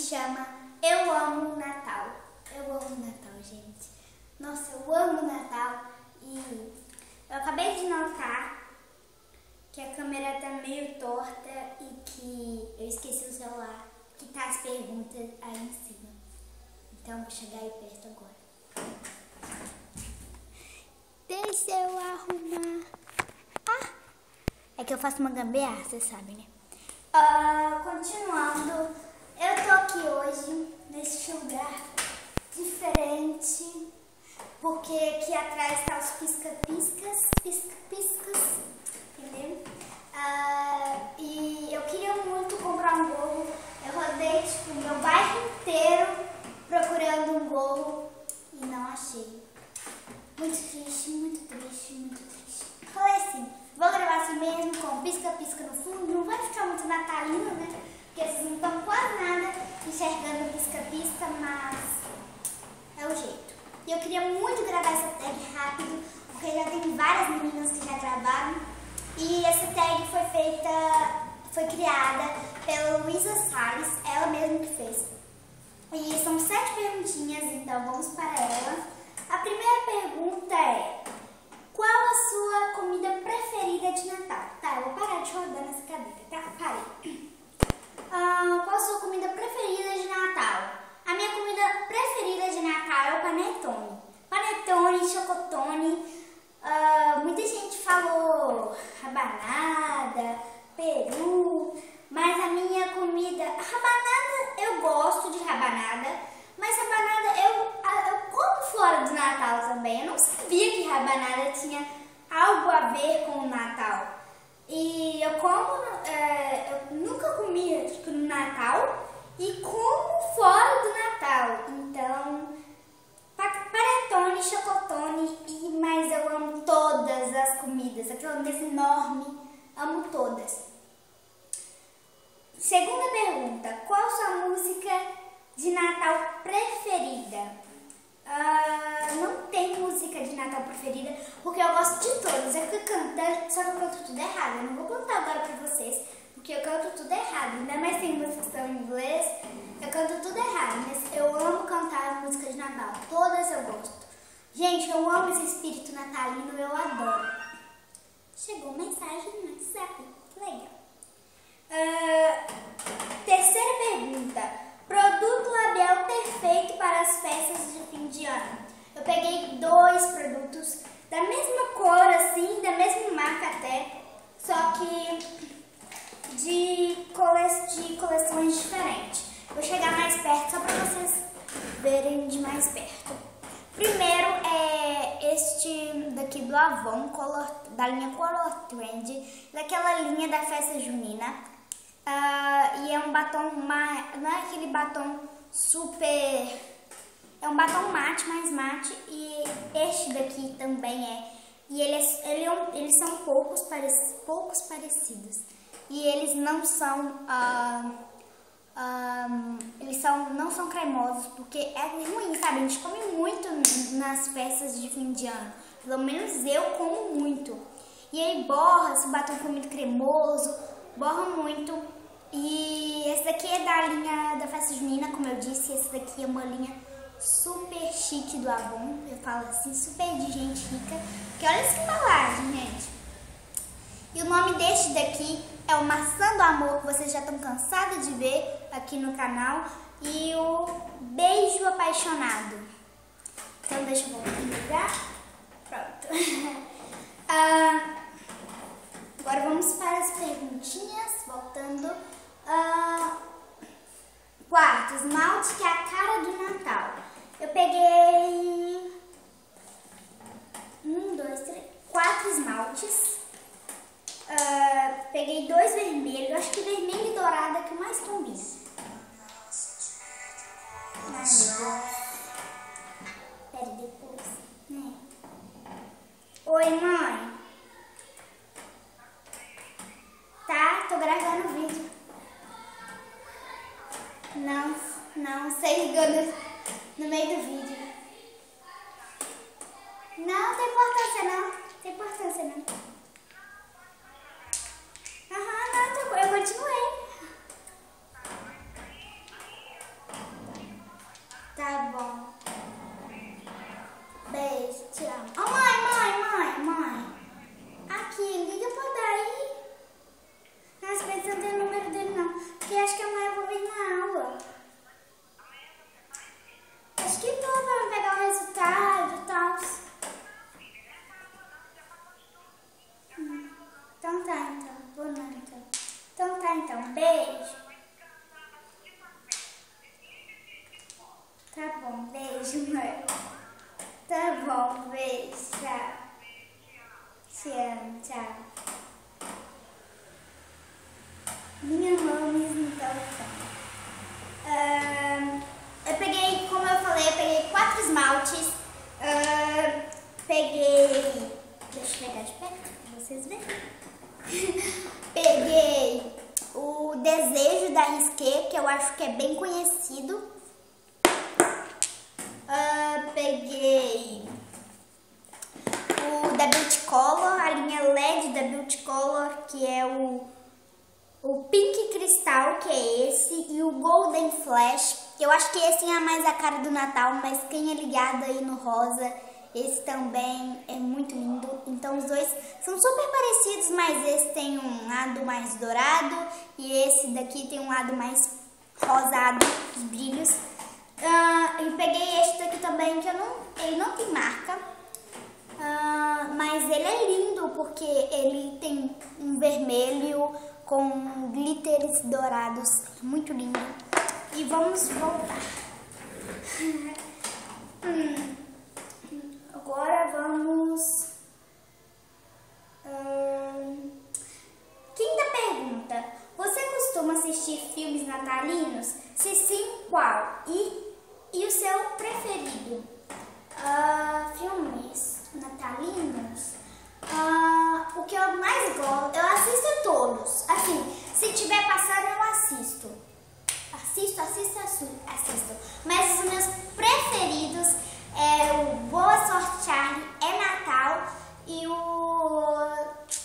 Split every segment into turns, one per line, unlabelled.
chama Eu Amo o Natal. Eu amo o Natal, gente. Nossa, eu amo o Natal. E eu acabei de notar que a câmera tá meio torta e que eu esqueci o celular, que tá as perguntas aí em cima. Então, vou chegar aí perto agora. Deixa eu arrumar. Ah! É que eu faço uma gambiarra, vocês sabem, né? Continuando, eu tô aqui hoje, neste lugar diferente, porque aqui atrás tá os pisca-piscas, entendeu? E eu queria muito comprar um gorro. Eu rodei, tipo, meu bairro inteiro procurando um gorro e não achei. Muito triste, muito triste, muito triste. Falei assim, vou gravar assim mesmo, com pisca-pisca no fundo, não vai ficar muito natalino, né? Porque vocês não estão quase nada enxergando pisca-pisca, mas é o jeito. E eu queria muito gravar essa tag rápido, porque já tem várias meninas que já gravaram. E essa tag foi criada pela Luísa Salles, ela mesma que fez. E são 7 perguntinhas, então vamos para ela. A primeira pergunta é: qual a sua comida preferida de Natal? Tá, eu vou parar de rodar nessa cadeira, tá? Parei. Qual a sua comida preferida de Natal? A minha comida preferida de Natal é o panetone. Panetone, chocotone. Muita gente falou rabanada, peru, mas a minha comida... Rabanada, eu gosto de rabanada, mas rabanada eu como fora do Natal também. Eu não sabia que rabanada tinha algo a ver com o Natal. E eu como, eu nunca comi tipo, no Natal e como fora do Natal. Então, panetone, chocotone, mas eu amo todas as comidas. Aquela mesa enorme, amo todas. Segunda pergunta: qual sua música de Natal preferida? Não tem música de Natal preferida, porque eu gosto de todas. Eu fico cantando, só que eu canto tudo errado. Eu não vou cantar agora pra vocês, porque eu canto tudo errado. Ainda mais tem músicas que são em inglês, eu canto tudo errado. Mas eu amo cantar música de Natal, todas eu gosto. Gente, eu amo esse espírito natalino, eu adoro. Chegou mensagem no WhatsApp, que legal. Terceira pergunta: produto labial perfeito para as festas de fim de ano. Eu peguei 2 produtos da mesma cor, assim, da mesma marca até, só que de coleções diferentes. Vou chegar mais perto só para vocês verem de mais perto. Primeiro é este daqui do Avon, da linha Color Trend, daquela linha da festa junina. E é um batom, não é aquele batom super... É um batom mate, mais mate, e este daqui também é. E eles são poucos parecidos. E eles não são... não são cremosos, porque é ruim, sabe? A gente come muito nas festas de fim de ano. Pelo menos eu como muito. E aí borra, esse batom ficou muito cremoso, borra muito. E esse daqui é da linha da festa junina, como eu disse. Esse daqui é uma linha super chique do Avon. Eu falo assim, super de gente rica. Porque olha essa embalagem, gente. E o nome deste daqui é o Maçã do Amor, que vocês já estão cansados de ver aqui no canal. E o Beijo Apaixonado. Então deixa eu voltar no lugar. Pronto. Agora vamos para as perguntinhas. Voltando. Quarto, esmalte, que é a cara do Natal. Eu peguei 4 esmaltes. Peguei 2 vermelhos. Eu acho que vermelho e dourado é que mais combina. Ai, meu Deus. Pera, depois. Né? Oi, mãe. Tá, tô gravando o vídeo. Não, sei ligando no meio do vídeo. Não tem importância não. Tem importância não. Não, eu continuei. um beijo? Tá bom, beijo, mãe. Tá bom, beijo, tchau. Te amo, tchau. Minha mames, então. Eu peguei, como eu falei, eu peguei 4 esmaltes. Peguei. Deixa eu pegar de perto pra vocês verem. Peguei o Desejo da Risqué, que eu acho que é bem conhecido. Peguei o da Beauty Color, a linha LED da Beauty Color, que é o Pink Cristal, que é esse, e o Golden Flash. Eu acho que esse é mais a cara do Natal, mas quem é ligado aí no rosa, esse também é muito lindo. Então os dois são super parecidos, mas esse tem um lado mais dourado e esse daqui tem um lado mais rosado, os brilhos. Eu peguei este daqui também, que ele não tem marca, mas ele é lindo porque ele tem um vermelho com glitters dourados, muito lindo. E vamos voltar. Agora vamos... Quinta pergunta. Você costuma assistir filmes natalinos? Se sim, qual? E o seu preferido? Filmes natalinos? O que eu mais gosto, eu assisto todos. Assim, se tiver passando, eu assisto. Assisto. Mas os meus preferidos é o Boa Sorte Charlie, é Natal, e o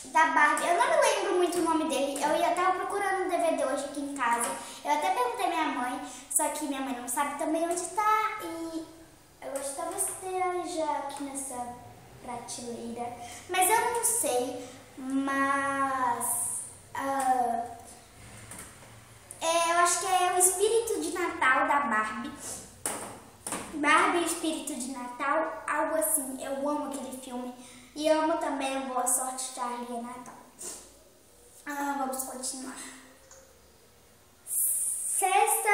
da Barbie. Eu não me lembro muito o nome dele. Eu tava procurando um DVD hoje aqui em casa. Eu até perguntei à minha mãe, só que minha mãe não sabe também onde tá. E eu acho que talvez esteja aqui nessa prateleira. Mas eu não sei. Mas eu acho que é o Espírito de Natal da Barbie. Barbie e Espírito de Natal, algo assim. Eu amo aquele filme. E amo também o Boa Sorte Charlie e Natal. Vamos continuar. Sexta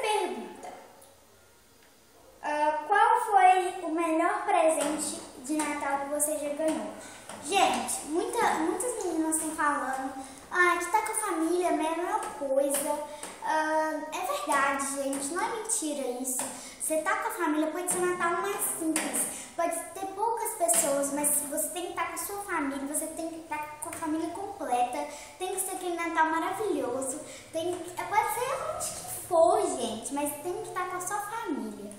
pergunta. Qual foi o melhor presente de Natal que você já ganhou? Gente, muitas meninas estão falando que tá com a família, é a melhor coisa. É verdade, gente, não é mentira isso. Você tá com a família, pode ser um Natal mais simples, pode ter poucas pessoas, mas você tem que estar com a sua família, você tem que estar com a família completa, tem que ser aquele Natal maravilhoso, pode ser onde que for, gente, mas tem que estar com a sua família.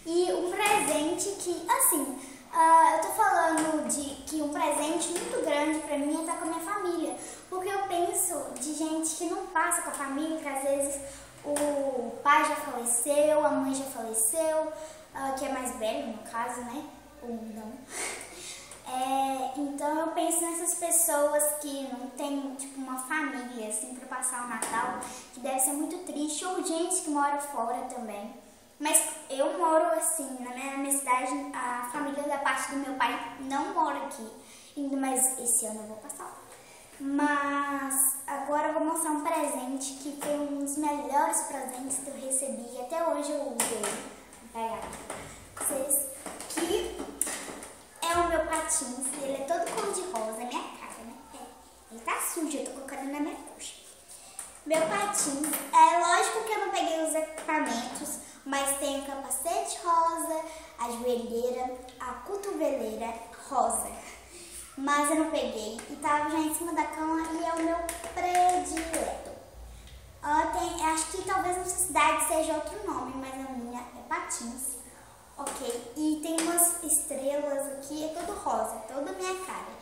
E um presente que, assim, eu tô falando de que um presente muito grande pra mim é estar com a minha família, porque eu penso de gente que não passa com a família, que às vezes o pai já faleceu, a mãe já faleceu, que é mais velho no caso, né? Ou não. Então eu penso nessas pessoas que não tem tipo uma família assim pra passar o Natal, que deve ser muito triste, ou gente que mora fora também. Mas eu moro assim, na minha cidade, a família da parte do meu pai não mora aqui, mas esse ano eu vou passar. Mas agora eu vou mostrar um presente que foi um dos melhores presentes que eu recebi e até hoje eu uso ele. Vou pegar pra vocês. Que é o meu patins, ele é todo cor-de-rosa, minha cara, né? Ele tá sujo, eu tô colocando na minha coxa. Meu patins, lógico que eu não peguei os equipamentos, mas tem o capacete rosa, a joelheira, a cotoveleira rosa. Mas eu não peguei e tava já em cima da cama e é o meu predileto. Acho que talvez na sua cidade seja outro nome, mas a minha é patins. Ok, e tem umas estrelas aqui, é todo rosa, toda a minha cara.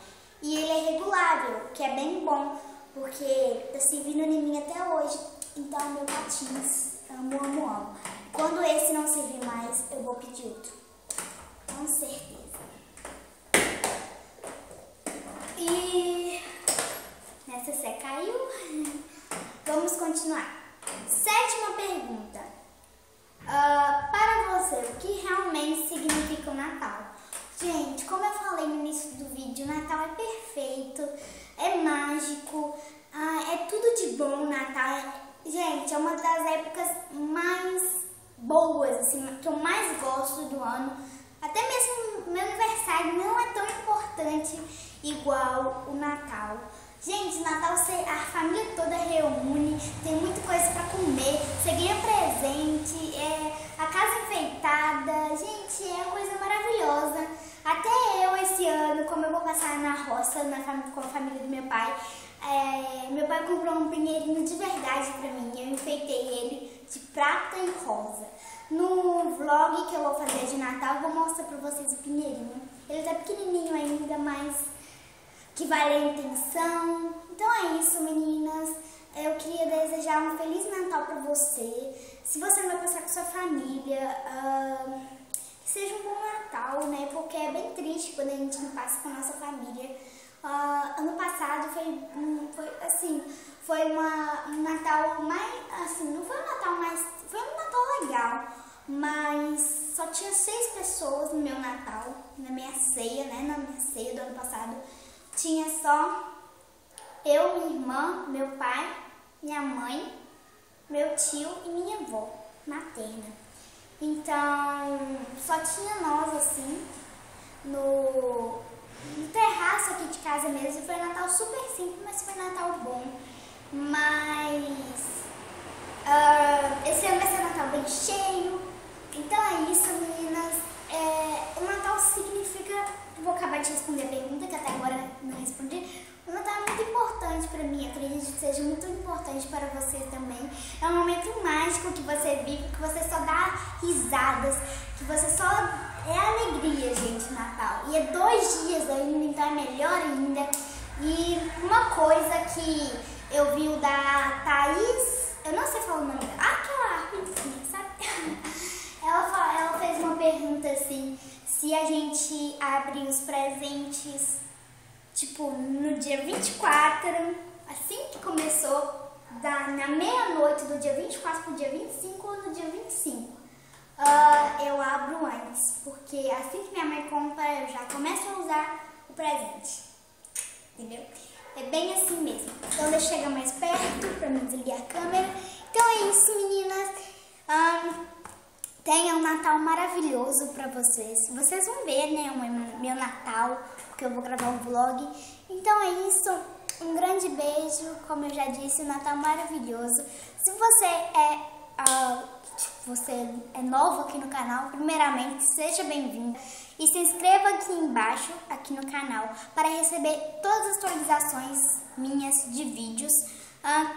E ele é regulável, que é bem bom, porque tá servindo em mim até hoje. Então é meu patins, amo. Quando esse não servir mais, eu vou pedir outro, com certeza. E nessa você caiu. Vamos continuar. Sétima pergunta. Para você, o que realmente significa o Natal? Gente, como eu falei no início do vídeo, o Natal é perfeito, é mágico. É tudo de bom o Natal. Gente, é uma das épocas mais boas, assim, que eu mais gosto do ano. Até mesmo meu aniversário não é tão importante igual o Natal. Gente, Natal a família toda reúne, tem muita coisa pra comer, você ganha presente, a casa enfeitada. Gente, é uma coisa maravilhosa. Até eu esse ano, como eu vou passar na roça com a família do meu pai comprou um pinheirinho de verdade pra mim. Eu enfeitei ele de prata e rosa. No vlog que eu vou fazer de Natal, eu vou mostrar pra vocês o pinheirinho. Ele tá pequenininho ainda, mas que vale a intenção. Então é isso, meninas. Eu queria desejar um Feliz Natal pra você. Se você não vai passar com sua família, que seja um bom Natal, né? Porque é bem triste quando a gente não passa com a nossa família. Ano passado foi um Natal mais, assim, não foi um Natal mais, foi um Natal legal, mas só tinha 6 pessoas no meu Natal, na minha ceia, né, na minha ceia do ano passado. Tinha só eu, minha irmã, meu pai, minha mãe, meu tio e minha avó materna. Então, só tinha nós, assim, no terraço aqui de casa mesmo. Foi um Natal super simples, mas foi um Natal bom. Mas esse ano vai ser um Natal bem cheio. Então é isso, meninas. O Natal significa... Vou acabar de responder a pergunta que até agora não respondi. O Natal é muito importante para mim. Acredito que seja muito importante para você também. É um momento mágico que você vive, que você só dá risadas, que você só... É alegria, gente, Natal. E é 2 dias ainda, então é melhor ainda. E uma coisa que eu vi o da Thaís, eu não sei falar o nome dela, aquela artista, sabe? Ela fez uma pergunta assim, se a gente abre os presentes, tipo, no dia 24, assim que começou, na meia-noite do dia 24 pro dia 25 ou no dia 25. Eu abro antes, porque assim que minha mãe compra, eu já começo a usar o presente, entendeu? É bem assim mesmo. Então deixa eu chegar mais perto pra me desligar a câmera. Então é isso, meninas. Tenha um Natal maravilhoso pra vocês. Vocês vão ver, né, o meu Natal, porque eu vou gravar um vlog. Então é isso. Um grande beijo. Como eu já disse, um Natal maravilhoso. Se você é novo aqui no canal, primeiramente, seja bem-vindo e se inscreva aqui embaixo, aqui no canal, para receber todas as atualizações minhas de vídeos.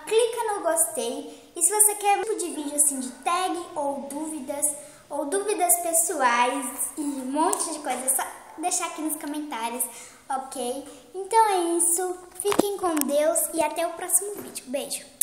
Clica no gostei e se você quer um tipo de vídeo assim de tag ou dúvidas pessoais e um monte de coisa, é só deixar aqui nos comentários, ok? Então é isso, fiquem com Deus e até o próximo vídeo. Beijo!